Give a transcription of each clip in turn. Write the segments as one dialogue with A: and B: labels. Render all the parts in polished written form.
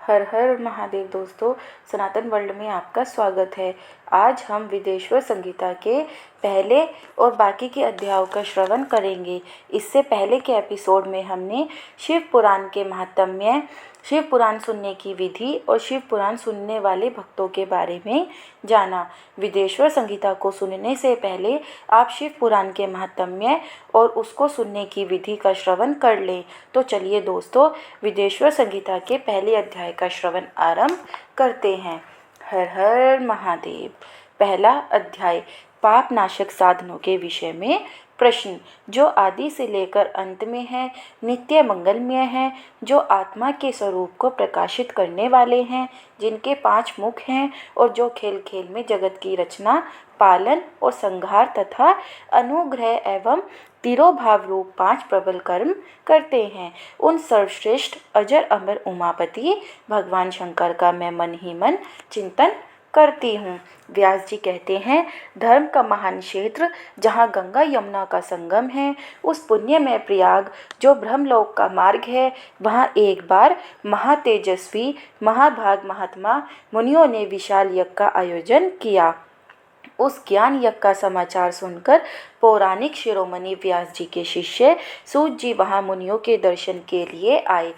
A: हर हर महादेव दोस्तों, सनातन वर्ल्ड में आपका स्वागत है। आज हम विदेश्वर संगीता के पहले और बाकी के अध्यायों का श्रवण करेंगे। इससे पहले के एपिसोड में हमने शिव पुराण के महात्म्य, शिव पुराण सुनने की विधि और शिव पुराण सुनने वाले भक्तों के बारे में जाना। विदेश्वर संगीता को सुनने से पहले आप शिव पुराण के महात्म्य और उसको सुनने की विधि का श्रवण कर लें। तो चलिए दोस्तों, विदेश्वर संगीता के पहले अध्याय का श्रवण आरंभ करते हैं। हर हर महादेव। पहला अध्याय, पाप नाशक साधनों के विषय में प्रश्न। जो आदि से लेकर अंत में है, नित्य मंगलमय है, जो आत्मा के स्वरूप को प्रकाशित करने वाले हैं, जिनके 5 मुख हैं और जो खेल खेल में जगत की रचना, पालन और संहार तथा अनुग्रह एवं तिरोभाव रूप 5 प्रबल कर्म करते हैं, उन सर्वश्रेष्ठ अजर अमर उमापति भगवान शंकर का मैं मन ही मन चिंतन करती हूँ। व्यास जी कहते हैं, धर्म का महान क्षेत्र जहाँ गंगा यमुना का संगम है, उस पुण्यमय प्रयाग जो ब्रह्मलोक का मार्ग है, वहाँ एक बार महातेजस्वी महाभाग महात्मा मुनियों ने विशाल यज्ञ का आयोजन किया। उस ज्ञान यज्ञ का समाचार सुनकर पौराणिक शिरोमणि व्यास जी के शिष्य सूत जी वहाँ मुनियों के दर्शन के लिए आए।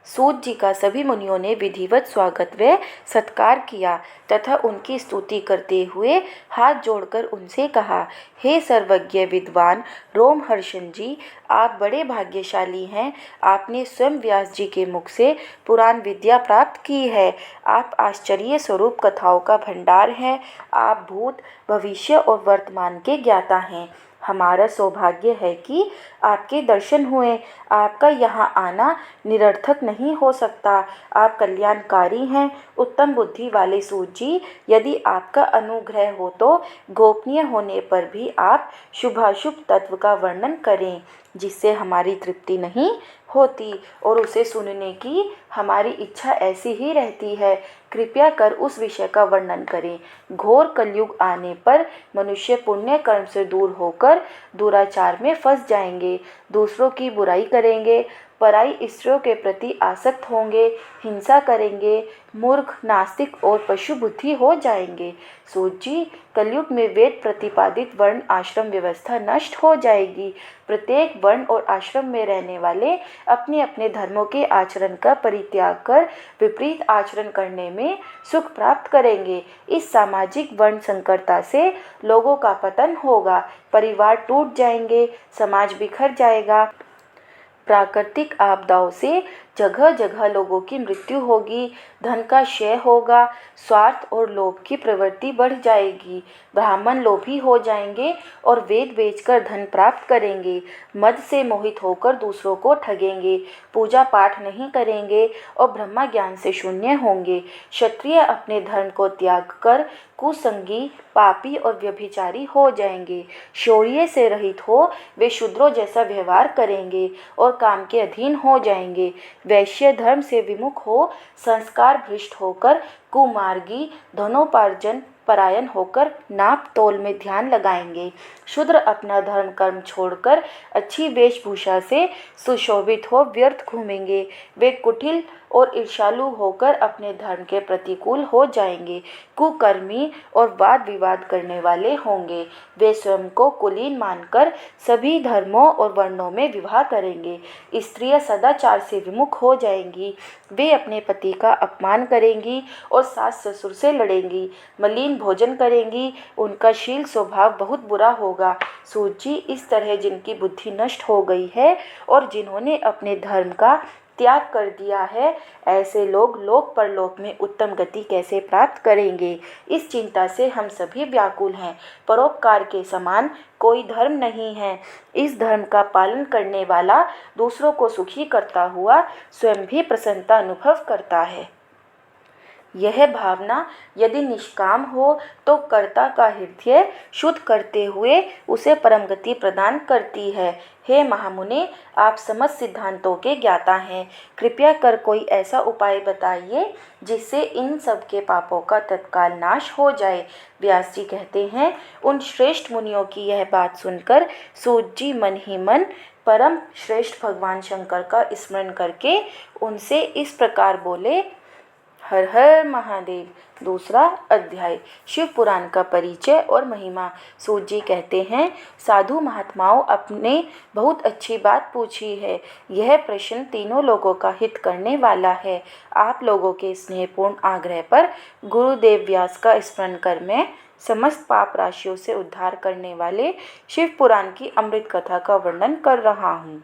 A: सूत जी का सभी मुनियों ने विधिवत स्वागत व सत्कार किया तथा उनकी स्तुति करते हुए हाथ जोड़कर उनसे कहा, हे सर्वज्ञ विद्वान रोमहर्षण जी, आप बड़े भाग्यशाली हैं। आपने स्वयं व्यास जी के मुख से पुराण विद्या प्राप्त की है। आप आश्चर्य स्वरूप कथाओं का भंडार हैं। आप भूत भविष्य और वर्तमान के ज्ञाता हैं। हमारा सौभाग्य है कि आपके दर्शन हुए। आपका यहाँ आना निरर्थक नहीं हो सकता। आप कल्याणकारी हैं। उत्तम बुद्धि वाले सूत जी, यदि आपका अनुग्रह हो तो गोपनीय होने पर भी आप शुभाशुभ तत्व का वर्णन करें, जिससे हमारी तृप्ति नहीं होती और उसे सुनने की हमारी इच्छा ऐसी ही रहती है। कृपया कर उस विषय का वर्णन करें। घोर कलयुग आने पर मनुष्य पुण्य कर्म से दूर होकर दुराचार में फंस जाएंगे, दूसरों की बुराई करेंगे, पराई स्त्रियों के प्रति आसक्त होंगे, हिंसा करेंगे, मूर्ख, नास्तिक और पशु बुद्धि हो जाएंगे। सूत जी, कलयुग में वेद प्रतिपादित वर्ण आश्रम व्यवस्था नष्ट हो जाएगी। प्रत्येक वर्ण और आश्रम में रहने वाले अपने अपने धर्मों के आचरण का परित्याग कर विपरीत आचरण करने में सुख प्राप्त करेंगे। इस सामाजिक वर्ण संकरता से लोगों का पतन होगा, परिवार टूट जाएंगे, समाज बिखर जाएगा। प्राकृतिक आपदाओं से जगह जगह लोगों की मृत्यु होगी, धन का क्षय होगा, स्वार्थ और लोभ की प्रवृत्ति बढ़ जाएगी। ब्राह्मण लोभी हो जाएंगे और वेद बेचकर धन प्राप्त करेंगे। मद से मोहित होकर दूसरों को ठगेंगे, पूजा पाठ नहीं करेंगे और ब्रह्मा ज्ञान से शून्य होंगे। क्षत्रिय अपने धर्म को त्याग कर कुसंगी, पापी और व्यभिचारी हो जाएंगे। शौर्य से रहित हो वे शूद्रों जैसा व्यवहार करेंगे और काम के अधीन हो जाएंगे। वैश्य धर्म से विमुख हो संस्कार भ्रष्ट होकर कुमार्गी, धनोपार्जन परायण होकर नाप तोल में ध्यान लगाएंगे। शूद्र अपना धर्म कर्म छोड़कर अच्छी वेशभूषा से सुशोभित हो व्यर्थ घूमेंगे। वे कुटिल और ईर्ष्यालु होकर अपने धर्म के प्रतिकूल हो जाएंगे। कुकर्मी और वाद विवाद करने वाले होंगे। वे स्वयं को कुलीन मानकर सभी धर्मों और वर्णों में विवाह करेंगे। स्त्रियां सदाचार से विमुख हो जाएंगी। वे अपने पति का अपमान करेंगी और सास ससुर से लड़ेंगी, मलिन भोजन करेंगी। उनका शील स्वभाव बहुत बुरा होगा। सूत जी, इस तरह जिनकी बुद्धि नष्ट हो गई है और जिन्होंने अपने धर्म का त्याग कर दिया है, ऐसे लोग लोक परलोक में उत्तम गति कैसे प्राप्त करेंगे? इस चिंता से हम सभी व्याकुल हैं। परोपकार के समान कोई धर्म नहीं है। इस धर्म का पालन करने वाला दूसरों को सुखी करता हुआ स्वयं भी प्रसन्नता अनुभव करता है। यह भावना यदि निष्काम हो तो कर्ता का हृदय शुद्ध करते हुए उसे परम गति प्रदान करती है। हे महामुने, आप समस्त सिद्धांतों के ज्ञाता हैं। कृपया कर कोई ऐसा उपाय बताइए जिससे इन सब के पापों का तत्काल नाश हो जाए। व्यास जी कहते हैं, उन श्रेष्ठ मुनियों की यह बात सुनकर सूत जी मन ही मन परम श्रेष्ठ भगवान शंकर का स्मरण करके उनसे इस प्रकार बोले, हर हर महादेव। दूसरा अध्याय, शिव पुराण का परिचय और महिमा। सूत जी कहते हैं, साधु महात्माओं, आपने बहुत अच्छी बात पूछी है। यह प्रश्न तीनों लोगों का हित करने वाला है। आप लोगों के स्नेहपूर्ण आग्रह पर गुरुदेव व्यास का स्मरण कर मैं समस्त पाप राशियों से उद्धार करने वाले शिव पुराण की अमृत कथा का वर्णन कर रहा हूँ।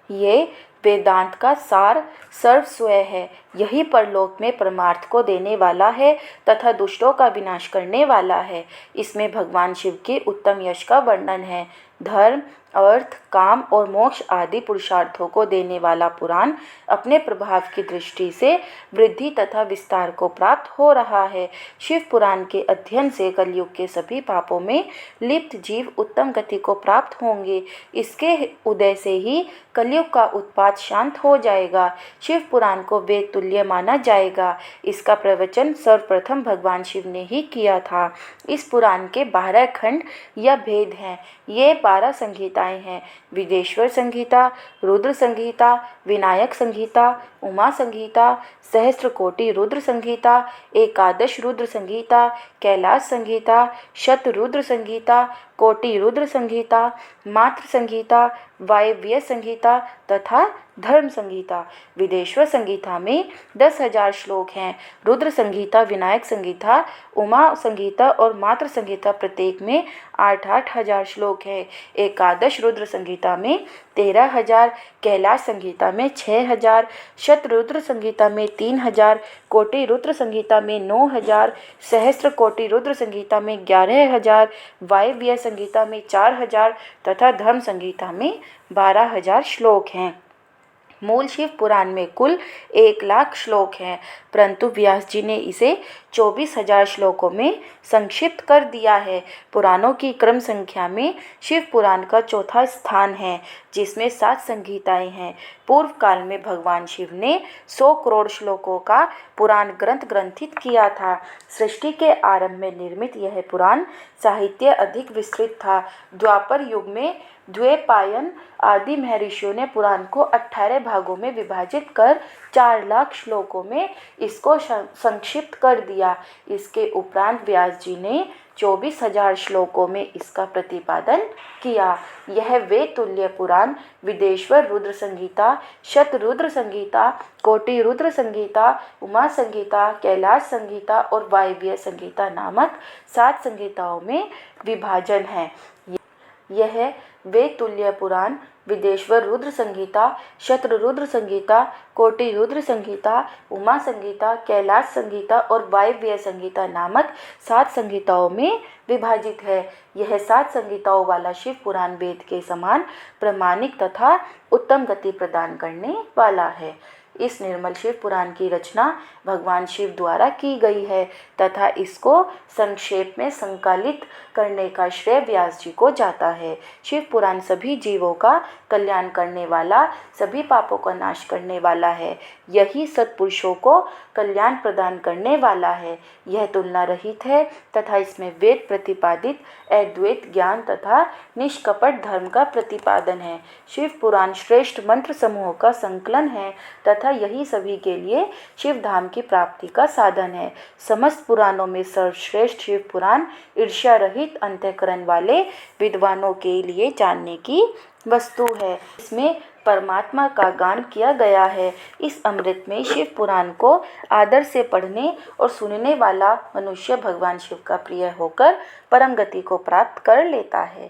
A: ये वेदांत का सार सर्वस्व है। यही परलोक में परमार्थ को देने वाला है तथा दुष्टों का विनाश करने वाला है। इसमें भगवान शिव के उत्तम यश का वर्णन है। धर्म, अर्थ, काम और मोक्ष आदि पुरुषार्थों को देने वाला पुराण अपने प्रभाव की दृष्टि से वृद्धि तथा विस्तार को प्राप्त हो रहा है। शिव पुराण के अध्ययन से कलयुग के सभी पापों में लिप्त जीव उत्तम गति को प्राप्त होंगे। इसके उदय से ही कलयुग का उत्पात शांत हो जाएगा। शिव पुराण को वेद तुल्य माना जाएगा। इसका प्रवचन सर्वप्रथम भगवान शिव ने ही किया था। इस पुराण के 12 खंड या भेद हैं। ये 12 संहिताएं हैं। विदेश्वर संहिता, रुद्र संहिता, विनायक संहिता, उमा संहिता, सहस्त्र कोटि रुद्र संहिता, एकादश रुद्र संहिता, कैलाश संहिता, शत रुद्र संहिता, कोटि रुद्र संहिता, मात्र संहिता, वायव्य संहिता तथा धर्म संहिता। विदेश्वर संहिता में 10,000 श्लोक हैं। रुद्र संहिता, विनायक संहिता, उमा संहिता और मात्र संहिता प्रत्येक में 8-8 हजार श्लोक हैं। एकादश रुद्र संहिता में 13,000, कैलाश संहिता में 6,000, शत रुद्र संहिता में 3,000, कोटि रुद्र संहिता में 9,000, सहस्त्र कोटि रुद्र संहिता में 11,000, वायव्य संहिता में 4,000 तथा धर्म संहिता में 12,000 श्लोक हैं। मूल शिव पुराण में कुल 1,00,000 श्लोक हैं, परंतु व्यास जी ने इसे 24,000 श्लोकों में संक्षिप्त कर दिया है। पुराणों की क्रम संख्या में शिव पुराण का चौथा स्थान है, जिसमें 7 संहिताएं हैं। पूर्व काल में भगवान शिव ने 100 करोड़ श्लोकों का पुराण ग्रंथ ग्रंथित किया था। सृष्टि के आरंभ में निर्मित यह पुराण साहित्य अधिक विस्तृत था। द्वापर युग में द्वैपायन आदि महर्षियों ने पुराण को 18 भागों में विभाजित कर 4,00,000 श्लोकों में इसको संक्षिप्त कर दिया। इसके उपरांत व्यास जी ने 24,000 श्लोकों में इसका प्रतिपादन किया। यह वेद तुल्य पुराण विदेश्वर रुद्र संहिता, शत रुद्र संहिता, कोटि रुद्र संहिता, उमा संहिता, कैलाश संहिता और वायव्य संहिता नामक 7 संहिताओं में विभाजन है। यह वेद तुल्य पुराण विदेश्वर रुद्र संहिता, शत्र रुद्र संहिता, कोटि रुद्र संहिता, उमा संहिता, कैलाश संहिता और वायव्य संहिता नामक 7 संहिताओं में विभाजित है। यह 7 संहिताओं वाला शिव पुराण वेद के समान प्रामाणिक तथा उत्तम गति प्रदान करने वाला है। इस निर्मल शिव पुराण की रचना भगवान शिव द्वारा की गई है तथा इसको संक्षेप में संकलित करने का श्रेय व्यास जी को जाता है। शिव पुराण सभी जीवों का कल्याण करने वाला, सभी पापों का नाश करने वाला है। यही सत्पुरुषों को कल्याण प्रदान करने वाला है। यह तुलना रहित है तथा इसमें वेद प्रतिपादित अद्वैत ज्ञान तथा निष्कपट धर्म का प्रतिपादन है। शिव पुराण श्रेष्ठ मंत्र समूहों का संकलन है तथा यही सभी के लिए शिव धाम की प्राप्ति का साधन है। समस्त पुराणों में सर्वश्रेष्ठ शिव पुराण ईर्ष्या रहित अंतःकरण वाले विद्वानों के लिए जानने की वस्तु है। इसमें परमात्मा का गान किया गया है। इस अमृत में शिव पुराण को आदर से पढ़ने और सुनने वाला मनुष्य भगवान शिव का प्रिय होकर परम गति को प्राप्त कर लेता है।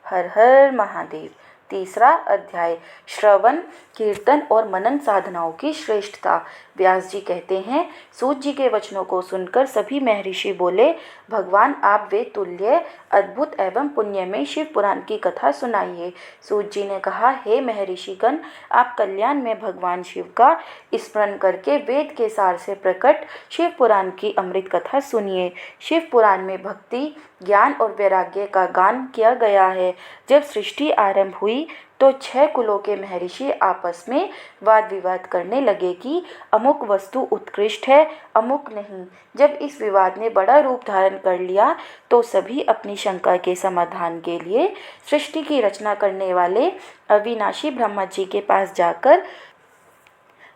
A: हर हर महादेव। तीसरा अध्याय, श्रवण, कीर्तन और मनन साधनाओं की श्रेष्ठता। व्यास जी कहते हैं, सूत जी के वचनों को सुनकर सभी महर्षि बोले, भगवान आप वेद तुल्य अद्भुत एवं पुण्यमय शिव पुराण की कथा सुनाइए। सूत जी ने कहा, हे महर्षिगण, आप कल्याण में भगवान शिव का स्मरण करके वेद के सार से प्रकट शिव पुराण की अमृत कथा सुनिए। शिव पुराण में भक्ति, ज्ञान और वैराग्य का गान किया गया है। जब सृष्टि आरंभ हुई तो 6 कुलों के महर्षि आपस में वाद विवाद करने लगे कि अमुक वस्तु उत्कृष्ट है, अमुक नहीं। जब इस विवाद ने बड़ा रूप धारण कर लिया तो सभी अपनी शंका के समाधान के लिए सृष्टि की रचना करने वाले अविनाशी ब्रह्मा जी के पास जाकर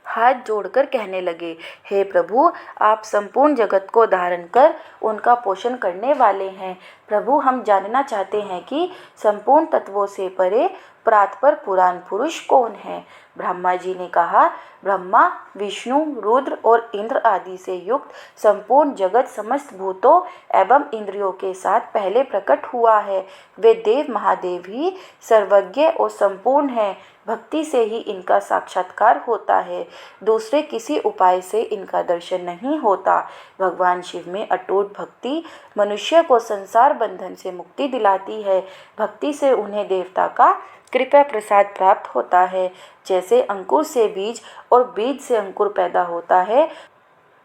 A: हाथ जोड़कर कहने लगे, हे प्रभु, आप संपूर्ण जगत को धारण कर उनका पोषण करने वाले हैं। प्रभु, हम जानना चाहते हैं कि संपूर्ण तत्वों से परे परात्पर पुराण पुरुष कौन है। ब्रह्मा जी ने कहा, ब्रह्मा, विष्णु, रुद्र और इंद्र आदि से युक्त संपूर्ण जगत समस्त भूतों एवं इंद्रियों के साथ पहले प्रकट हुआ है। वे देव महादेव ही सर्वज्ञ और संपूर्ण हैं। भक्ति से ही इनका साक्षात्कार होता है, दूसरे किसी उपाय से इनका दर्शन नहीं होता। भगवान शिव में अटूट भक्ति मनुष्य को संसार बंधन से मुक्ति दिलाती है। भक्ति से उन्हें देवता का कृपा प्रसाद प्राप्त होता है। जैसे अंकुर से बीज और बीज से अंकुर पैदा होता है,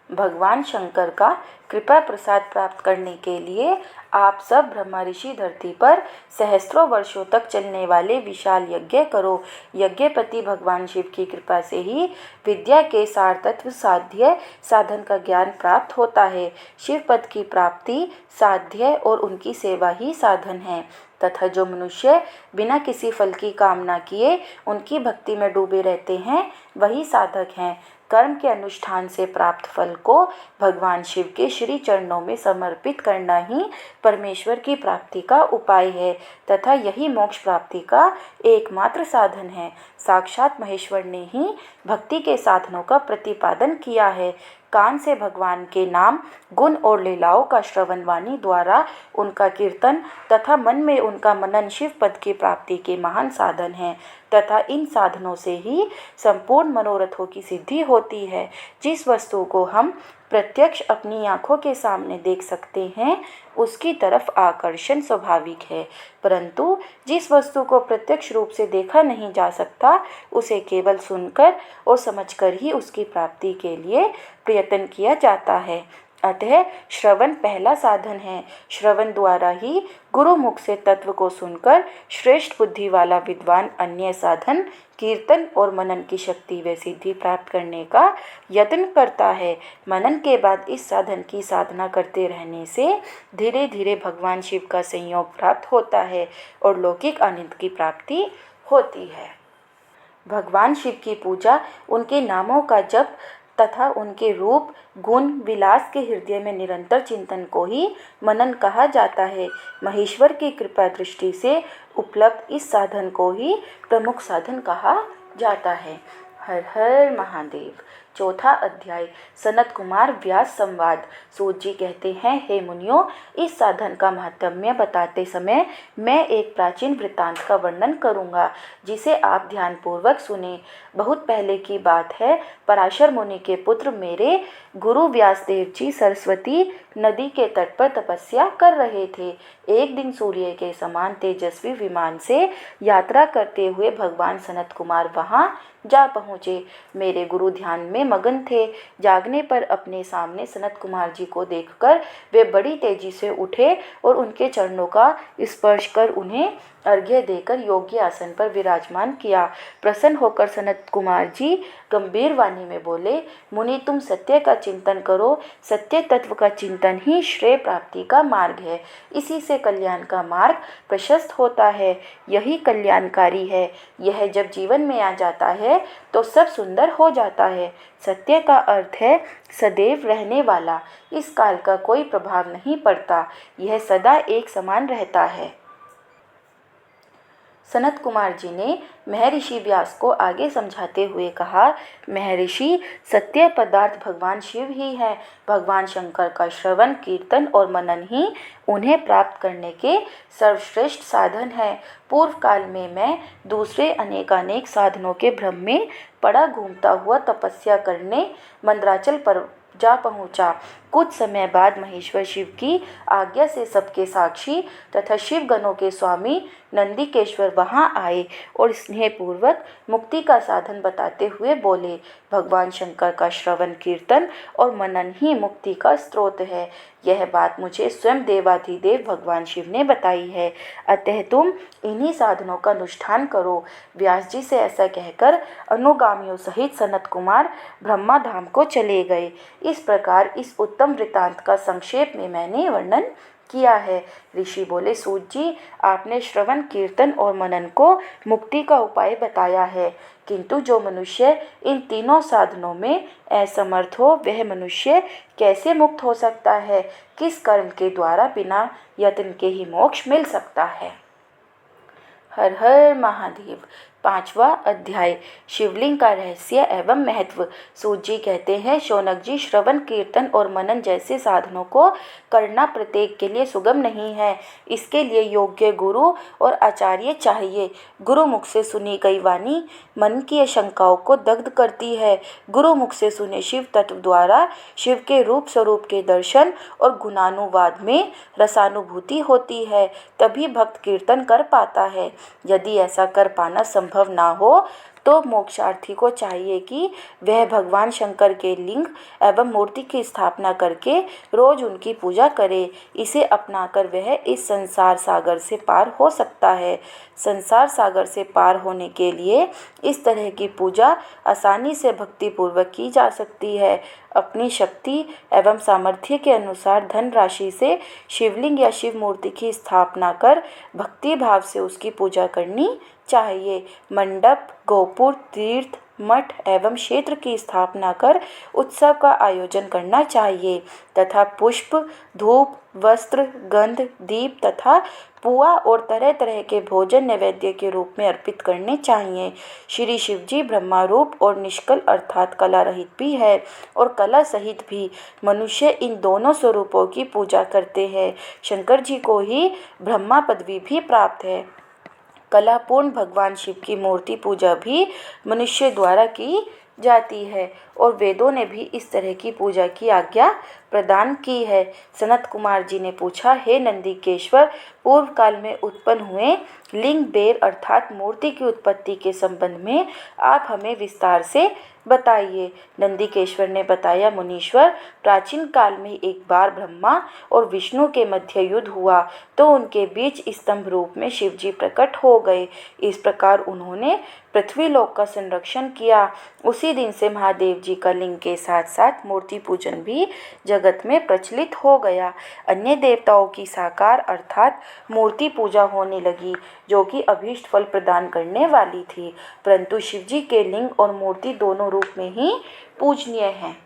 A: भगवान शंकर का कृपा प्रसाद प्राप्त करने के लिए आप सब ब्रह्मा ऋषि धरती पर सहस्त्रों वर्षों तक चलने वाले विशाल यज्ञ करो। यज्ञपति भगवान शिव की कृपा से ही विद्या के सार तत्व साध्य साधन का ज्ञान प्राप्त होता है। शिव पद की प्राप्ति साध्य और उनकी सेवा ही साधन है तथा जो मनुष्य बिना किसी फल की कामना किए उनकी भक्ति में डूबे रहते हैं, वही साधक हैं। कर्म के अनुष्ठान से प्राप्त फल को भगवान शिव के श्री चरणों में समर्पित करना ही परमेश्वर की प्राप्ति का उपाय है तथा यही मोक्ष प्राप्ति का एकमात्र साधन है। साक्षात महेश्वर ने ही भक्ति के साधनों का प्रतिपादन किया है। कान से भगवान के नाम, गुण और लीलाओं का श्रवण वाणी द्वारा उनका कीर्तन तथा मन में उनका मनन शिव पद की प्राप्ति के महान साधन हैं तथा इन साधनों से ही संपूर्ण मनोरथों की सिद्धि होती है। जिस वस्तु को हम प्रत्यक्ष अपनी आंखों के सामने देख सकते हैं उसकी तरफ आकर्षण स्वाभाविक है, परंतु जिस वस्तु को प्रत्यक्ष रूप से देखा नहीं जा सकता उसे केवल सुनकर और समझकर ही उसकी प्राप्ति के लिए प्रयत्न किया जाता है। अतः श्रवण पहला साधन है। श्रवण द्वारा ही गुरु मुख से तत्व को सुनकर श्रेष्ठ बुद्धि वाला विद्वान अन्य साधन कीर्तन और मनन की शक्ति व सिद्धि प्राप्त करने का यत्न करता है। मनन के बाद इस साधन की साधना करते रहने से धीरे धीरे भगवान शिव का संयोग प्राप्त होता है और लौकिक आनंद की प्राप्ति होती है। भगवान शिव की पूजा, उनके नामों का जप तथा उनके रूप गुण विलास के हृदय में निरंतर चिंतन को ही मनन कहा जाता है। महेश्वर की कृपा दृष्टि से उपलब्ध इस साधन को ही प्रमुख साधन कहा जाता है। हर हर महादेव। चौथा अध्याय, सनत कुमार व्यास संवाद। सूत जी कहते हैं, हे मुनियों, इस साधन का महात्म्य बताते समय मैं एक प्राचीन वृत्तांत का वर्णन करूंगा जिसे आप ध्यानपूर्वक सुने। बहुत पहले की बात है, पराशर मुनि के पुत्र मेरे गुरु व्यासदेव जी सरस्वती नदी के तट पर तपस्या कर रहे थे। एक दिन सूर्य के समान तेजस्वी विमान से यात्रा करते हुए भगवान सनत कुमार वहां जा पहुँचे। मेरे गुरु ध्यान में मगन थे। जागने पर अपने सामने सनत कुमार जी को देखकर वे बड़ी तेजी से उठे और उनके चरणों का स्पर्श कर उन्हें अर्घ्य देकर योग्य आसन पर विराजमान किया। प्रसन्न होकर सनत कुमार जी गंभीर वाणी में बोले, मुनि, तुम सत्य का चिंतन करो। सत्य तत्व का चिंतन ही श्रेय प्राप्ति का मार्ग है। इसी से कल्याण का मार्ग प्रशस्त होता है। यही कल्याणकारी है। यह जब जीवन में आ जाता है तो सब सुंदर हो जाता है। सत्य का अर्थ है सदैव रहने वाला। इस काल का कोई प्रभाव नहीं पड़ता। यह सदा एक समान रहता है। सनत कुमार जी ने महर्षि व्यास को आगे समझाते हुए कहा, महर्षि, सत्य पदार्थ भगवान शिव ही है। भगवान शंकर का श्रवण कीर्तन और मनन ही उन्हें प्राप्त करने के सर्वश्रेष्ठ साधन है। पूर्व काल में मैं दूसरे अनेकानेक साधनों के भ्रम में पड़ा घूमता हुआ तपस्या करने मंदराचल पर जा पहुंचा। कुछ समय बाद महेश्वर शिव की आज्ञा से सबके साक्षी तथा शिव गणों के स्वामी नंदिकेश्वर वहां आए और स्नेहपूर्वक मुक्ति का साधन बताते हुए बोले, भगवान शंकर का श्रवण कीर्तन और मनन ही मुक्ति का स्रोत है। यह बात मुझे स्वयं देवाधिदेव भगवान शिव ने बताई है। अतः तुम इन्हीं साधनों का अनुष्ठान करो। व्यास जी से ऐसा कहकर अनुगामियों सहित सनत कुमार ब्रह्मा धाम को चले गए। इस प्रकार इस उत्तम वृत्तांत का संक्षेप में मैंने वर्णन किया है। ऋषि बोले, सूत जी, आपने श्रवण कीर्तन और मनन को मुक्ति का उपाय बताया है, किंतु जो मनुष्य इन तीनों साधनों में असमर्थ हो वह मनुष्य कैसे मुक्त हो सकता है? किस कर्म के द्वारा बिना यत्न के ही मोक्ष मिल सकता है? हर हर महादेव। 5वां अध्याय शिवलिंग का रहस्य एवं महत्व। सूत जी कहते हैं, शौनक जी, श्रवण कीर्तन और मनन जैसे साधनों को करना प्रत्येक के लिए सुगम नहीं है। इसके लिए योग्य गुरु और आचार्य चाहिए। गुरु मुख से सुनी गई वाणी मन की शंकाओं को दग्ध करती है। गुरु मुख से सुने शिव तत्व द्वारा शिव के रूप स्वरूप के दर्शन और गुणानुवाद में रसानुभूति होती है, तभी भक्त कीर्तन कर पाता है। यदि ऐसा कर पाना संभव ना हो तो मोक्षार्थी को चाहिए कि वह भगवान शंकर के लिंग एवं मूर्ति की स्थापना करके रोज उनकी पूजा करे। इसे अपनाकर वह इस संसार सागर से पार हो सकता है। संसार सागर से पार होने के लिए इस तरह की पूजा आसानी से भक्तिपूर्वक की जा सकती है। अपनी शक्ति एवं सामर्थ्य के अनुसार धन राशि से शिवलिंग या शिव मूर्ति की स्थापना कर भक्ति भाव से उसकी पूजा करनी चाहिए। मंडप, गोपुर, तीर्थ, मठ एवं क्षेत्र की स्थापना कर उत्सव का आयोजन करना चाहिए तथा पुष्प, धूप, वस्त्र, गंध, दीप तथा पुआ और तरह तरह के भोजन नैवेद्य के रूप में अर्पित करने चाहिए। श्री शिव जी ब्रह्मा रूप और निष्कल अर्थात कला रहित भी है और कला सहित भी। मनुष्य इन दोनों स्वरूपों की पूजा करते हैं। शंकर जी को ही ब्रह्मा पदवी भी प्राप्त है। कलापूर्ण भगवान शिव की मूर्ति पूजा भी मनुष्य द्वारा की जाती है और वेदों ने भी इस तरह की पूजा की आज्ञा प्रदान की है। सनत कुमार जी ने पूछा, हे नंदिकेश्वर, पूर्व काल में उत्पन्न हुए लिंग बेर अर्थात मूर्ति की उत्पत्ति के संबंध में आप हमें विस्तार से बताइए। नंदिकेश्वर ने बताया, मुनीश्वर, प्राचीन काल में एक बार ब्रह्मा और विष्णु के मध्य युद्ध हुआ तो उनके बीच स्तंभ रूप में शिव जी प्रकट हो गए। इस प्रकार उन्होंने पृथ्वी लोक का संरक्षण किया। उसी दिन से महादेव जी का लिंग के साथ साथ मूर्ति पूजन भी जगत में प्रचलित हो गया। अन्य देवताओं की साकार अर्थात मूर्ति पूजा होने लगी जो कि अभीष्ट फल प्रदान करने वाली थी, परंतु शिव जी के लिंग और मूर्ति दोनों रूप में ही पूजनीय हैं।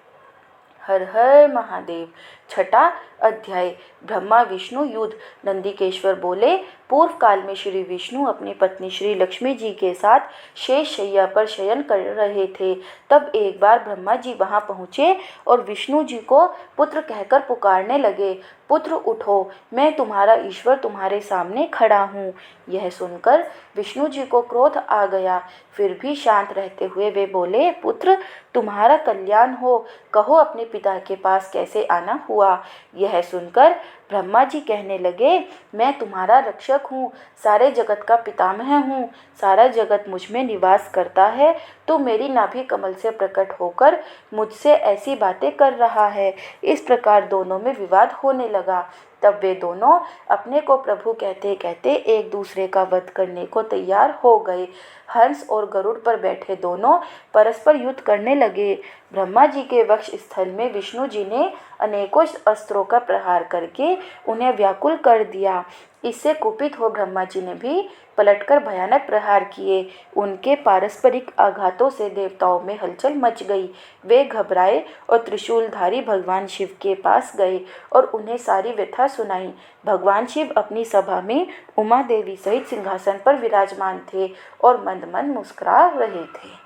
A: हर हर महादेव। 6वां अध्याय ब्रह्मा विष्णु युद्ध। नंदिकेश्वर बोले, पूर्व काल में श्री विष्णु अपनी पत्नी श्री लक्ष्मी जी के साथ शेष शैया पर शयन कर रहे थे। तब एक बार ब्रह्मा जी वहां पहुँचे और विष्णु जी को पुत्र कहकर पुकारने लगे, पुत्र उठो, मैं तुम्हारा ईश्वर तुम्हारे सामने खड़ा हूँ। यह सुनकर विष्णु जी को क्रोध आ गया, फिर भी शांत रहते हुए वे बोले, पुत्र तुम्हारा कल्याण हो, कहो अपने पिता के पास कैसे आना हुआ। यह सुनकर ब्रह्मा जी कहने लगे, मैं तुम्हारा रक्षक हूँ, सारे जगत का पितामह हूँ, सारा जगत मुझ में निवास करता है, तो मेरी नाभि कमल से प्रकट होकर मुझसे ऐसी बातें कर रहा है। इस प्रकार दोनों में विवाद होने लगा। तब वे दोनों अपने को प्रभु कहते कहते एक दूसरे का वध करने को तैयार हो गए। हंस और गरुड़ पर बैठे दोनों परस्पर युद्ध करने लगे। ब्रह्मा जी के वक्ष स्थल में विष्णु जी ने अनेकों अस्त्रों का प्रहार करके उन्हें व्याकुल कर दिया। इससे कुपित हो ब्रह्मा जी ने भी पलटकर भयानक प्रहार किए। उनके पारस्परिक आघातों से देवताओं में हलचल मच गई। वे घबराए और त्रिशूलधारी भगवान शिव के पास गए और उन्हें सारी व्यथा सुनाई। भगवान शिव अपनी सभा में उमा देवी सहित सिंहासन पर विराजमान थे और मंद मंद मुस्कुरा रहे थे।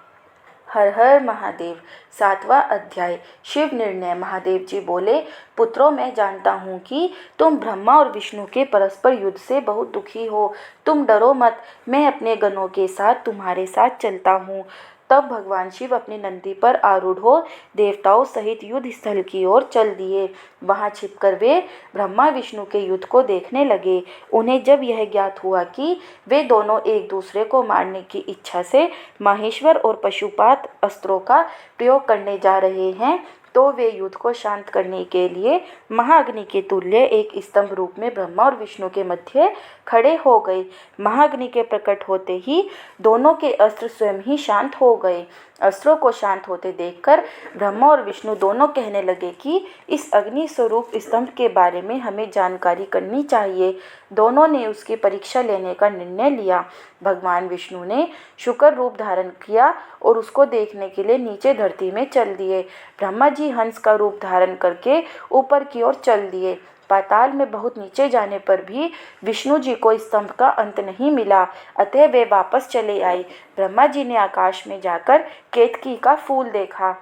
A: हर हर महादेव। 7वां अध्याय शिव निर्णय। महादेव जी बोले, पुत्रों, मैं जानता हूँ कि तुम ब्रह्मा और विष्णु के परस्पर युद्ध से बहुत दुखी हो। तुम डरो मत, मैं अपने गणों के साथ तुम्हारे साथ चलता हूँ। तब भगवान शिव अपने नंदी पर आरूढ़ हो देवताओं सहित युद्ध स्थल की ओर चल दिए। वहां छिपकर वे ब्रह्मा विष्णु के युद्ध को देखने लगे। उन्हें जब यह ज्ञात हुआ कि वे दोनों एक दूसरे को मारने की इच्छा से माहेश्वर और पशुपात अस्त्रों का प्रयोग करने जा रहे हैं, तो वे युद्ध को शांत करने के लिए महाअग्नि के तुल्य एक स्तंभ रूप में ब्रह्मा और विष्णु के मध्य खड़े हो गए। महाअग्नि के प्रकट होते ही दोनों के अस्त्र स्वयं ही शांत हो गए। अस्त्रों को शांत होते देखकर ब्रह्मा और विष्णु दोनों कहने लगे कि इस अग्नि स्वरूप स्तंभ के बारे में हमें जानकारी करनी चाहिए। दोनों ने उसकी परीक्षा लेने का निर्णय लिया। भगवान विष्णु ने शुक्र रूप धारण किया और उसको देखने के लिए नीचे धरती में चल दिए। ब्रह्मा जी हंस का रूप धारण करके ऊपर की ओर चल दिए। पाताल में बहुत नीचे जाने पर भी विष्णु जी को स्तंभ का अंत नहीं मिला, अतः वे वापस चले आए। ब्रह्मा जी ने आकाश में जाकर केतकी का फूल देखा।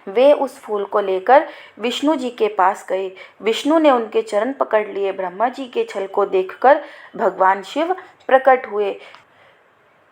A: वे उस फूल को लेकर विष्णु जी के पास गए। विष्णु ने उनके चरण पकड़ लिए। ब्रह्मा जी के छल को देखकर भगवान शिव प्रकट हुए।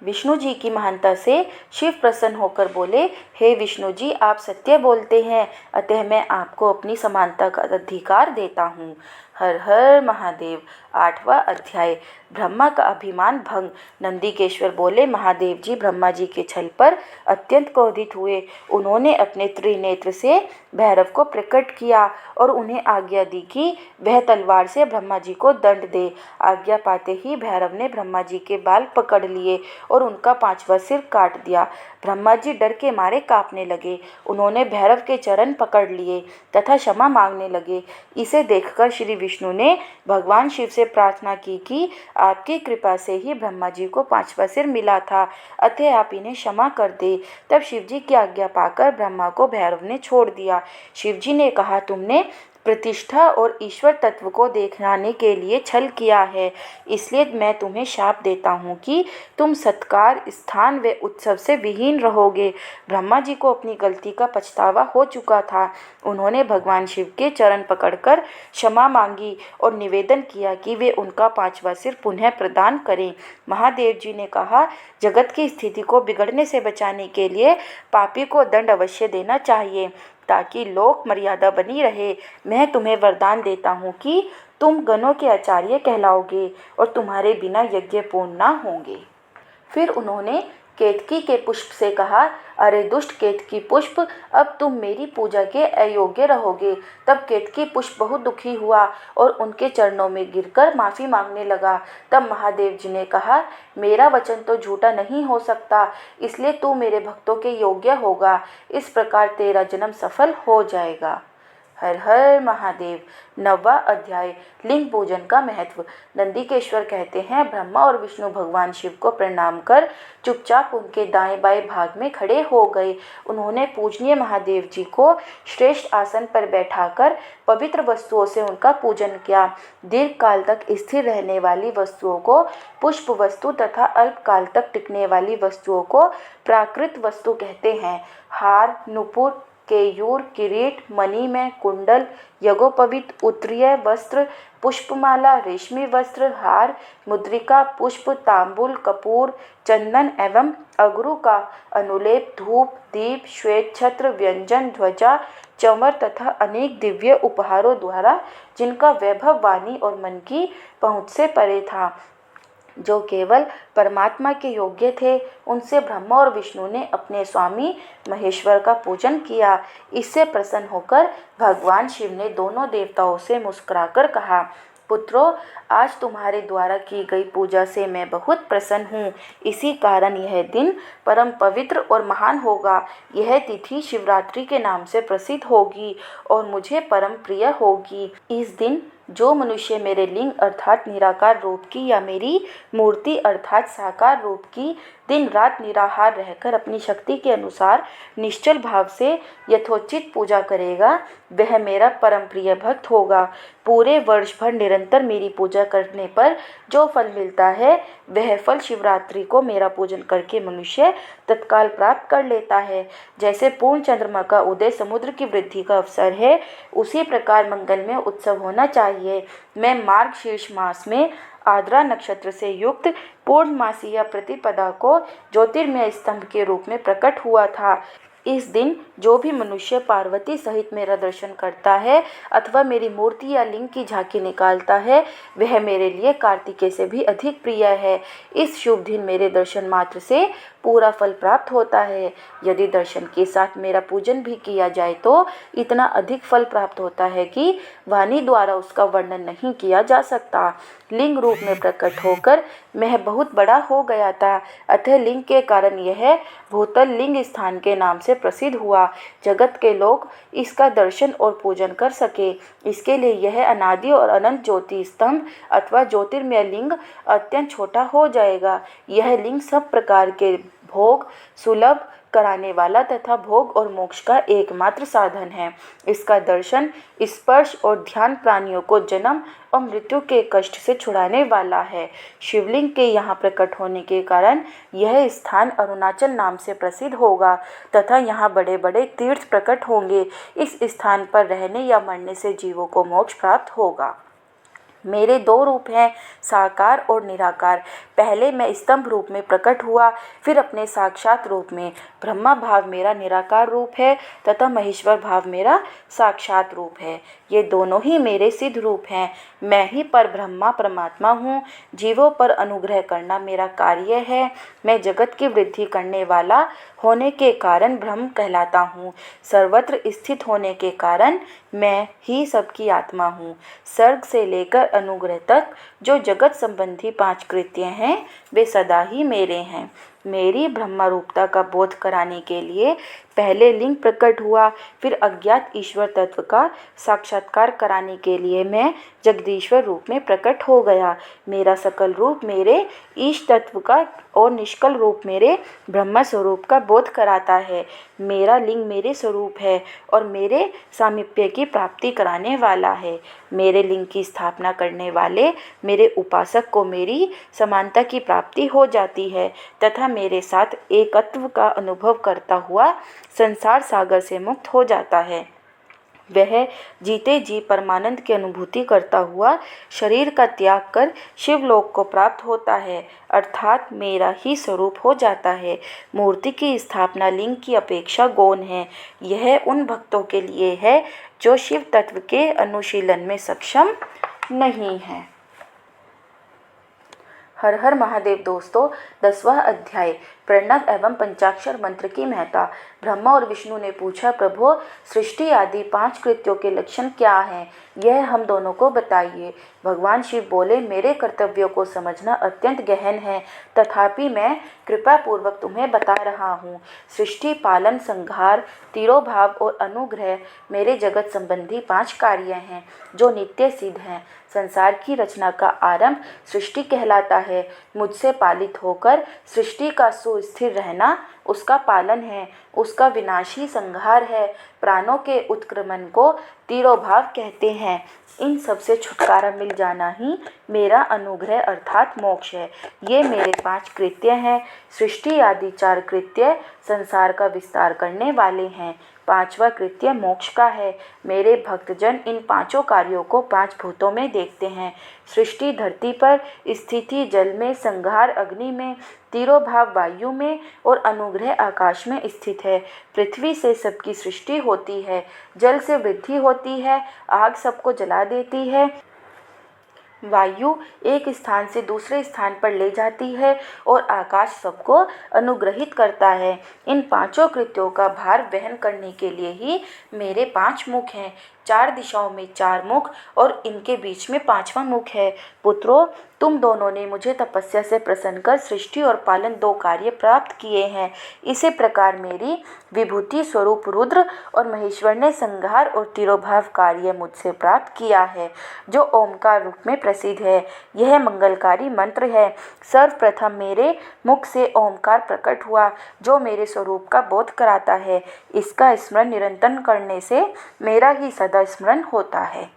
A: विष्णु जी की महानता से शिव प्रसन्न होकर बोले, हे विष्णु जी, आप सत्य बोलते हैं, अतः मैं आपको अपनी समानता का अधिकार देता हूँ। हर हर महादेव। 8वां अध्याय। ब्रह्मा का अभिमान भंग। नंदिकेश्वर बोले, महादेव जी ब्रह्मा जी के छल पर अत्यंत क्रोधित हुए। उन्होंने अपने त्रिनेत्र से भैरव को प्रकट किया और उन्हें आज्ञा दी कि वह तलवार से ब्रह्मा जी को दंड दे। आज्ञा पाते ही भैरव ने ब्रह्मा जी के बाल पकड़ लिए और उनका 5वां सिर काट दिया। ब्रह्मा जी डर के मारे कांपने लगे। उन्होंने भैरव के चरण पकड़ लिए तथा क्षमा मांगने लगे। इसे देखकर श्री विष्णु ने भगवान शिव से प्रार्थना की कि आपकी कृपा से ही ब्रह्मा जी को 5वां सिर मिला था, अतः आप इन्हें क्षमा कर दे। तब शिव जी की आज्ञा पाकर ब्रह्मा को भैरव ने छोड़ दिया। शिव जी ने कहा, तुमने प्रतिष्ठा और ईश्वर तत्व को दिखाने के लिए छल किया है, इसलिए मैं तुम्हें शाप देता हूँ कि तुम सत्कार, स्थान व उत्सव से विहीन रहोगे। ब्रह्मा जी को अपनी गलती का पछतावा हो चुका था। उन्होंने भगवान शिव के चरण पकड़कर क्षमा मांगी और निवेदन किया कि वे उनका 5वां सिर पुनः प्रदान करें। महादेव जी ने कहा, जगत की स्थिति को बिगड़ने से बचाने के लिए पापी को दंड अवश्य देना चाहिए ताकि लोक मर्यादा बनी रहे। मैं तुम्हें वरदान देता हूँ कि तुम गणों के आचार्य कहलाओगे और तुम्हारे बिना यज्ञ पूर्ण ना होंगे। फिर उन्होंने केतकी के पुष्प से कहा, अरे दुष्ट केतकी पुष्प, अब तुम मेरी पूजा के अयोग्य रहोगे। तब केतकी पुष्प बहुत दुखी हुआ और उनके चरणों में गिरकर माफ़ी मांगने लगा। तब महादेव जी ने कहा, मेरा वचन तो झूठा नहीं हो सकता, इसलिए तू मेरे भक्तों के योग्य होगा। इस प्रकार तेरा जन्म सफल हो जाएगा। हर हर महादेव। 9वां अध्याय। लिंग पूजन का महत्व। नंदिकेश्वर कहते हैं, ब्रह्मा और विष्णु भगवान शिव को प्रणाम कर चुपचाप उनके दाएं बाएं भाग में खड़े हो गए। उन्होंने पूजनीय महादेव जी को श्रेष्ठ आसन पर बैठाकर पवित्र वस्तुओं से उनका पूजन किया। दीर्घ काल तक स्थिर रहने वाली वस्तुओं को पुष्प वस्तु तथा अल्प काल तक टिकने वाली वस्तुओं को प्राकृत वस्तु कहते हैं। हार, नुपुर, केयूर, किरीट, मणि में कुंडल, यज्ञोपवीत, उत्तरीय वस्त्र, पुष्पमाला, रेशमी वस्त्र, हार, मुद्रिका, पुष्प, तांबूल, कपूर, चंदन एवं अगरू का अनुलेप, धूप, दीप, श्वेत छत्र, व्यंजन, ध्वजा, चंवर तथा अनेक दिव्य उपहारों द्वारा जिनका वैभव वाणी और मन की पहुँच से परे था, जो केवल परमात्मा के योग्य थे, उनसे ब्रह्मा और विष्णु ने अपने स्वामी महेश्वर का पूजन किया। इससे प्रसन्न होकर भगवान शिव ने दोनों देवताओं से मुस्कुराकर कहा, पुत्रों, आज तुम्हारे द्वारा की गई पूजा से मैं बहुत प्रसन्न हूँ। इसी कारण यह दिन परम पवित्र और महान होगा। यह तिथि शिवरात्रि के नाम से प्रसिद्ध होगी और मुझे परम प्रिय होगी। इस दिन जो मनुष्य मेरे लिंग अर्थात निराकार रूप की या मेरी मूर्ति अर्थात साकार रूप की दिन रात निराहार रहकर अपनी शक्ति के अनुसार निश्चल भाव से यथोचित पूजा करेगा, वह मेरा परम प्रिय भक्त होगा। पूरे वर्ष भर निरंतर मेरी पूजा करने पर जो फल मिलता है, वह फल शिवरात्रि को मेरा पूजन करके मनुष्य तत्काल प्राप्त कर लेता है। जैसे पूर्ण चंद्रमा का उदय समुद्र की वृद्धि का अवसर है, उसी प्रकार मंगलमय उत्सव होना चाहिए। मैं मार्गशीर्ष मास में आद्रा नक्षत्र से युक्त पूर्णमासी या प्रतिपदा को ज्योतिर्मय स्तंभ के रूप में प्रकट हुआ था। इस दिन जो भी मनुष्य पार्वती सहित मेरा दर्शन करता है अथवा मेरी मूर्ति या लिंग की झांकी निकालता है, वह मेरे लिए कार्तिकेय से भी अधिक प्रिय है। इस शुभ दिन मेरे दर्शन मात्र से पूरा फल प्राप्त होता है। यदि दर्शन के साथ मेरा पूजन भी किया जाए तो इतना अधिक फल प्राप्त होता है कि वाणी द्वारा उसका वर्णन नहीं किया जा सकता। लिंग रूप में प्रकट होकर मैं बहुत बड़ा हो गया था, अतः लिंग के कारण यह भूतल लिंग स्थान के नाम से प्रसिद्ध हुआ। जगत के लोग इसका दर्शन और पूजन कर सके, इसके लिए यह अनादि और अनंत ज्योति स्तंभ अथवा ज्योतिर्मय लिंग अत्यंत छोटा हो जाएगा। यह लिंग सब प्रकार के भोग सुलभ कराने वाला तथा भोग और मोक्ष का एकमात्र साधन है। इसका दर्शन, स्पर्श और ध्यान प्राणियों को जन्म और मृत्यु के कष्ट से छुड़ाने वाला है। शिवलिंग के यहाँ प्रकट होने के कारण यह स्थान अरुणाचल नाम से प्रसिद्ध होगा तथा यहाँ बड़े बड़े तीर्थ प्रकट होंगे। इस स्थान पर रहने या मरने से जीवों को मोक्ष प्राप्त होगा। मेरे दो रूप हैं, साकार और निराकार। पहले मैं स्तंभ रूप में प्रकट हुआ, फिर अपने साक्षात रूप में। ब्रह्मा भाव मेरा निराकार रूप है तथा महेश्वर भाव मेरा साक्षात रूप है। ये दोनों ही मेरे सिद्ध रूप हैं। मैं ही पर ब्रह्मा परमात्मा हूँ। जीवों पर अनुग्रह करना मेरा कार्य है। मैं जगत की वृद्धि करने वाला होने के कारण ब्रह्म कहलाता हूँ। सर्वत्र स्थित होने के कारण मैं ही सबकी आत्मा हूँ। सर्ग से लेकर अनुग्रह तक जो जगत संबंधी 5 कृत्य हैं वे सदा ही मेरे हैं। मेरी ब्रह्मा रूपता का बोध कराने के लिए पहले लिंग प्रकट हुआ, फिर अज्ञात ईश्वर तत्व का साक्षात्कार कराने के लिए मैं जगदीश्वर रूप में प्रकट हो गया। मेरा सकल रूप मेरे ईश तत्व का और निष्कल रूप मेरे ब्रह्म स्वरूप का बोध कराता है। मेरा लिंग मेरे स्वरूप है और मेरे सामीप्य की प्राप्ति कराने वाला है। मेरे लिंग की स्थापना करने वाले मेरे उपासक को मेरी समानता की प्राप्ति हो जाती है तथा मेरे साथ एकत्व का अनुभव करता हुआ संसार सागर से मुक्त हो जाता है। वह जीते जी परमानंद की अनुभूति करता हुआ शरीर का त्याग कर शिवलोक को प्राप्त होता है, अर्थात मेरा ही स्वरूप हो जाता है। मूर्ति की स्थापना लिंग की अपेक्षा गौण है। यह उन भक्तों के लिए है जो शिव तत्व के अनुशीलन में सक्षम नहीं है। हर हर महादेव दोस्तों, 10वां अध्याय प्रणव एवं पंचाक्षर मंत्र की महत्ता। ब्रह्मा और विष्णु ने पूछा, प्रभु सृष्टि आदि 5 कृत्यों के लक्षण क्या हैं, यह हम दोनों को बताइए। भगवान शिव बोले, मेरे कर्तव्यों को समझना अत्यंत गहन है, तथापि मैं कृपा पूर्वक तुम्हें बता रहा हूँ। सृष्टि, पालन, संहार, तिरोभाव और अनुग्रह मेरे जगत संबंधी 5 कार्य हैं जो नित्य सिद्ध हैं। संसार की रचना का आरंभ सृष्टि कहलाता है। मुझसे पालित होकर सृष्टि का सुस्थिर रहना उसका पालन है। उसका विनाश ही संहार है। प्राणों के उत्क्रमण को तिरोभाव कहते हैं। इन सब से छुटकारा मिल जाना ही मेरा अनुग्रह अर्थात मोक्ष है। ये मेरे 5 कृत्य हैं। सृष्टि आदि 4 कृत्य संसार का विस्तार करने वाले हैं। 5वां कृत्य मोक्ष का है। मेरे भक्तजन इन 5 कार्यों को 5 भूतों में देखते हैं। सृष्टि धरती पर, स्थिति जल में, संहार अग्नि में, तिरोभाव वायु में और अनुग्रह आकाश में स्थित है। पृथ्वी से सबकी सृष्टि होती है, जल से वृद्धि होती है, आग सबको जला देती है, वायु एक स्थान से दूसरे स्थान पर ले जाती है और आकाश सबको अनुग्रहित करता है। इन 5 कृत्यों का भार वहन करने के लिए ही मेरे 5 मुख हैं। 4 दिशाओं में 4 मुख और इनके बीच में 5वां मुख है। पुत्रों, तुम दोनों ने मुझे तपस्या से प्रसन्न कर सृष्टि और पालन 2 कार्य प्राप्त किए हैं। इसी प्रकार मेरी विभूति स्वरूप रुद्र और महेश्वर ने संहार और तिरोभाव कार्य मुझसे प्राप्त किया है, जो ओमकार रूप में प्रसिद्ध है। यह मंगलकारी मंत्र है। सर्वप्रथम मेरे मुख से ओमकार प्रकट हुआ, जो मेरे स्वरूप का बोध कराता है। इसका स्मरण निरंतर करने से मेरा ही सदा स्मरण होता है।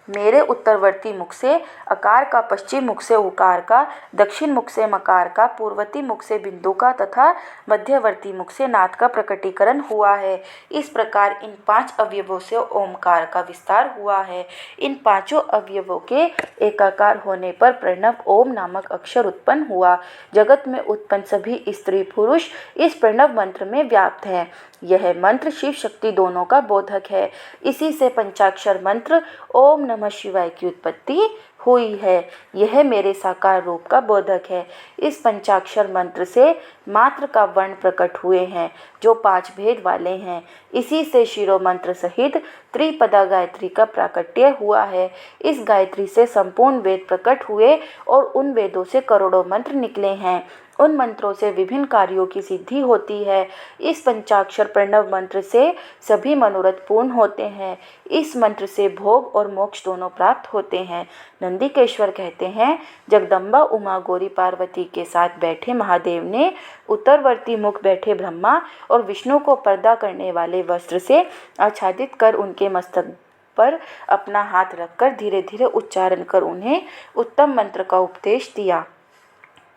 A: मेरे उत्तरवर्ती मुख से अकार का, पश्चिम मुख से उकार का, दक्षिण मुख से मकार का, पूर्ववर्ती मुख से बिंदु का तथा मध्यवर्ती मुख से नाद का प्रकटीकरण हुआ है। इस प्रकार इन 5 अवयवों से ओमकार का विस्तार हुआ है। इन 5 अवयवों के एकाकार होने पर प्रणव ओम नामक अक्षर उत्पन्न हुआ। जगत में उत्पन्न सभी स्त्री पुरुष इस प्रणव मंत्र में व्याप्त हैं। यह मंत्र शिव शक्ति दोनों का बोधक है। इसी से पंचाक्षर मंत्र ओम नमः शिवाय की उत्पत्ति हुई है। यह मेरे साकार रूप का बोधक है। इस पंचाक्षर मंत्र से मात्र का वर्ण प्रकट हुए हैं जो 5 भेद वाले हैं। इसी से शिरो मंत्र सहित त्रिपदा गायत्री का प्राकट्य हुआ है। इस गायत्री से संपूर्ण वेद प्रकट हुए और उन वेदों से करोड़ों मंत्र निकले हैं। उन मंत्रों से विभिन्न कार्यों की सिद्धि होती है। इस पंचाक्षर प्रणव मंत्र से सभी मनोरथ पूर्ण होते हैं। इस मंत्र से भोग और मोक्ष दोनों प्राप्त होते हैं। नंदिकेश्वर कहते हैं, जगदम्बा उमा गौरी पार्वती के साथ बैठे महादेव ने उत्तरवर्ती मुख बैठे ब्रह्मा और विष्णु को पर्दा करने वाले वस्त्र से आच्छादित कर उनके मस्तक पर अपना हाथ रखकर धीरे धीरे उच्चारण कर उन्हें उत्तम मंत्र का उपदेश दिया।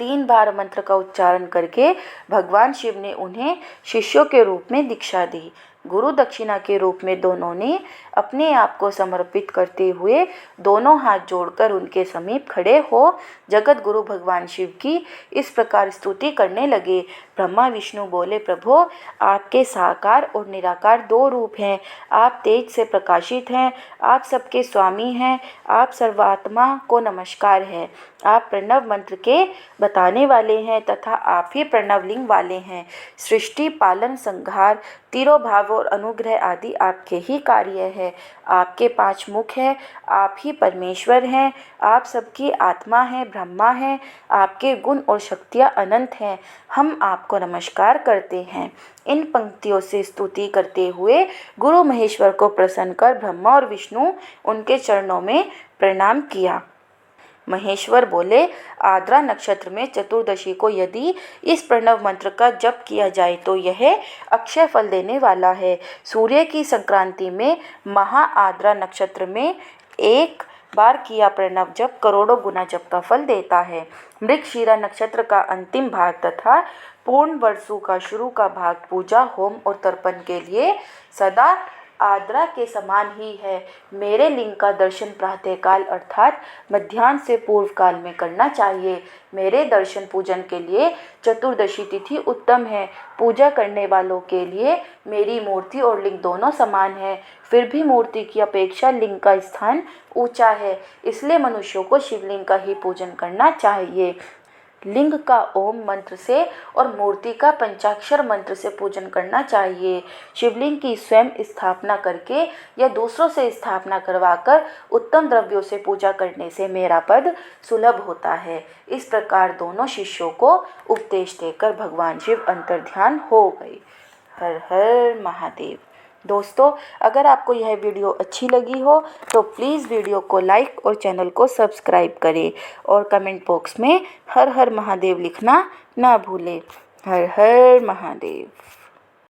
A: 3 बार मंत्र का उच्चारण करके भगवान शिव ने उन्हें शिष्यों के रूप में दीक्षा दी। गुरु दक्षिणा के रूप में दोनों ने अपने आप को समर्पित करते हुए दोनों हाथ जोड़कर उनके समीप खड़े हो जगत गुरु भगवान शिव की इस प्रकार स्तुति करने लगे। ब्रह्मा विष्णु बोले, प्रभु आपके साकार और निराकार 2 रूप हैं। आप तेज से प्रकाशित हैं, आप सबके स्वामी हैं, आप सर्वात्मा को नमस्कार है। आप प्रणव मंत्र के बताने वाले हैं तथा आप ही प्रणव लिंग वाले हैं। सृष्टि, पालन, संहार, तिरोभाव और अनुग्रह आदि आपके ही कार्य है। आपके 5 मुख हैं, आप ही परमेश्वर हैं, आप सबकी आत्मा हैं, ब्रह्मा हैं, आपके गुण और शक्तियाँ अनंत हैं। हम आपको नमस्कार करते हैं। इन पंक्तियों से स्तुति करते हुए गुरु महेश्वर को प्रसन्न कर ब्रह्मा और विष्णु उनके चरणों में प्रणाम किया। महेश्वर बोले, आद्रा नक्षत्र में चतुर्दशी को यदि इस प्रणव मंत्र का जप किया जाए तो यह अक्षय फल देने वाला है। सूर्य की संक्रांति में महा आद्रा नक्षत्र में 1 बार किया प्रणव जप करोड़ों गुना जप का फल देता है। मृगशिरा नक्षत्र का अंतिम भाग तथा पूर्ण वर्षु का शुरू का भाग पूजा, होम और तर्पण के लिए सदा आद्रा के समान ही है। मेरे लिंग का दर्शन प्रातःकाल अर्थात मध्याह्न से पूर्व काल में करना चाहिए। मेरे दर्शन पूजन के लिए चतुर्दशी तिथि उत्तम है। पूजा करने वालों के लिए मेरी मूर्ति और लिंग दोनों समान है। फिर भी मूर्ति की अपेक्षा लिंग का स्थान ऊंचा है, इसलिए मनुष्यों को शिवलिंग का ही पूजन करना चाहिए। लिंग का ओम मंत्र से और मूर्ति का पंचाक्षर मंत्र से पूजन करना चाहिए। शिवलिंग की स्वयं स्थापना करके या दूसरों से स्थापना करवाकर उत्तम द्रव्यों से पूजा करने से मेरा पद सुलभ होता है। इस प्रकार दोनों शिष्यों को उपदेश देकर भगवान शिव अंतर्ध्यान हो गए। हर हर महादेव। दोस्तों, अगर आपको यह वीडियो अच्छी लगी हो तो प्लीज़ वीडियो को लाइक और चैनल को सब्सक्राइब करें और कमेंट बॉक्स में हर हर महादेव लिखना ना भूलें। हर हर महादेव।